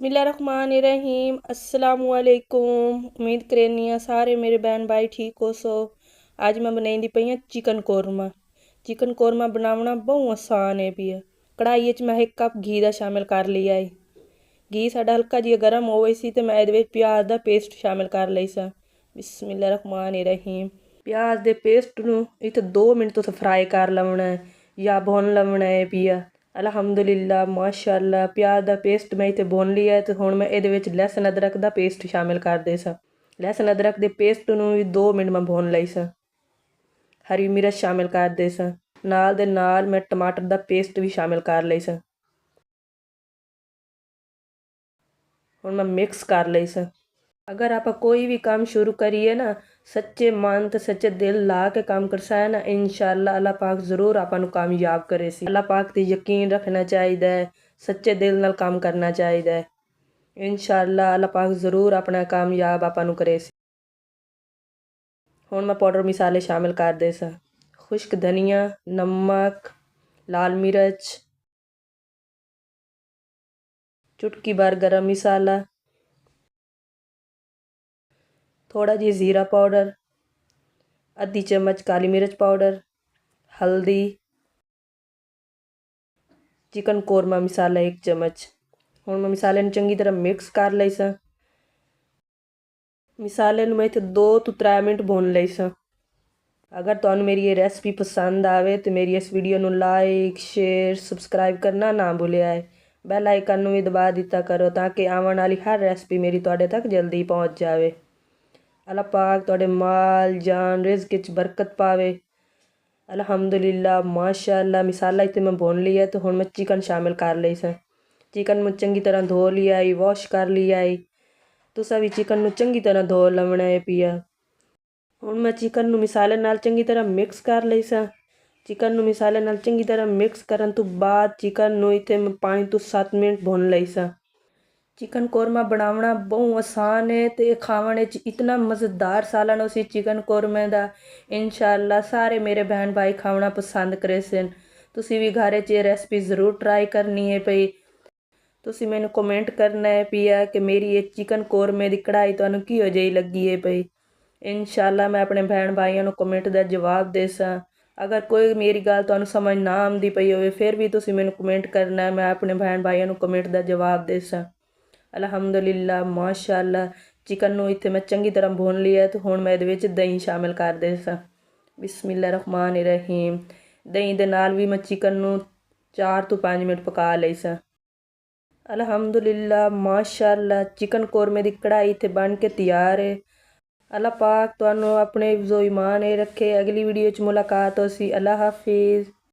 बिस्मिल्लाहिर्रहमानिर्रहीम अस्सलाम वालेकुम। उम्मीद करनी आ सारे मेरे बहन भाई ठीक हो सो। आज मैं बनाई पई हाँ चिकन कौरमा। चिकन कौरमा बनाना बहुत आसान है भी है। कढ़ाई च मैं 1 कप घी का शामिल कर लिया है। घी साडा हल्का जिहा गर्म होवे सी ते मैं इहदे विच प्याज का पेस्ट शामिल कर लई सा। बिस्मिल्लाहिर्रहमानिर्रहीम। प्याज के पेस्ट नूं इत्थे 2 मिनट तुसीं फ्राई कर लवणा है या भुन लवणा है पिया। अलहमदुलिल्लाह माशाअल्लाह प्याज का पेस्ट मैं इत्थे भुन लिया है। तो हुण मैं इहदे विच लहसुन अदरक का पेस्ट शामिल कर दे सा। लहसुन अदरक के पेस्ट नूं भी 2 मिनट मैं भुन लई सा। हरी मिर्च शामिल कर दे सा। नाल दे नाल मैं टमाटर का पेस्ट भी शामिल कर लई सा। हुण मैं मिक्स कर लई सा। अगर आप कोई भी काम शुरू करिए ना सच्चे मन ते सच्चे दिल ला के काम करसा है ना इंशाअल्लाह अल्लाह पाक जरूर आपां नूं कामयाब करे सी। अल्लाह पाक ते यकीन रखना चाहिए है, सच्चे दिल नाल काम करना चाहिए है। इंशाअल्लाह अल्लाह पाक जरूर अपना कामयाब आपां नूं करे सी। हुण मैं पाउडर मिसाले शामिल कर दे सा। खुश्क धनिया, नमक, लाल मिर्च, चुटकी भर गरम मसाला, थोड़ा जी ज़ीरा पाउडर, आधी चम्मच काली मिर्च पाउडर, हल्दी, चिकन कौरमा मसाला 1 चम्मच। हुण मैं मसाले नूं चंगी तरह मिक्स कर लई सा। मसाले नूं मैं इत्थे 2 ਤੋਂ 3 मिनट भुन लई सा। अगर तुहानूं मेरी ये रेसिपी पसंद आवे तो मेरी इस वीडियो नूं लाइक शेयर सबसक्राइब करना ना भुलिया है। बैल आइकन नूं भी दबा दिता करो ताकि आवन वाली हर रेसिपी मेरी तुहाडे तक जल्दी पहुँच जावे। अल्लाह पाक तुहाडे माल जान रिज़्क च बरकत पावे। अलहमदुलिल्लाह माशाअल्लाह मसाला इत्थे मैं भुन लिया तो हुण मैं चिकन शामिल कर लई सा। चिकन मैं चंगी तरह धो लिया है, वॉश कर लिया है। तुसां भी चिकन नूं चंगी तरह धो लवणा है पिया। हुण मैं चिकन नूं मसाले नाल चंगी तरह मिक्स कर लई सा। चिकन नूं मसाले नाल चंगी तरह मिक्स करन तो बाद चिकन नूं इत्थे मैं 5 ਤੋਂ 7 मिनट भुन लई सा। चिकन कौरमा बनावना बहुत आसान है तो खाने इतना मज़ेदार सालन उसी चिकन कौरमे का इंशाअल्लाह सारे मेरे बहन भाई खाना पसंद करे सन। तुसी भी घर च रेसिपी ज़रूर ट्राई करनी है पई। तुसी मैनू कमेंट करना है पिया कि मेरी ये चिकन कौरमे की कढ़ाई तुहानू किहो जी लगी है पई। इंशाअल्लाह मैं अपने बहन भाइयों को कमेंट का जवाब दे सा। अगर कोई मेरी गल तुहानू समझ ना आती पई हो फिर भी तुसी मैनू कमेंट करना है, मैं अपने बहन भाइयों को कमेंट का जवाब दे सा। अलहमदुलिल्लाह माशाअल्लाह चिकन नूं इत्थे मैं चंगी तरह भुन लिया तो हुण मैं इहदे विच दही शामिल कर दे सा। बिस्मिल्लाहिर्रहमानिर्रहीम। दही दे नाल भी मैं चिकन नूं 4 ਤੋਂ 5 मिनट पका लई सा। अलहमदुलिल्लाह माशाअल्लाह चिकन कौरमे की कढ़ाई इत्थे बन के तैयार है। अल्लाह पाक तुहानू अपने जो ईमान रखे। अगली वीडियो च मुलाकात हो सी। अल्लाह हाफिज़।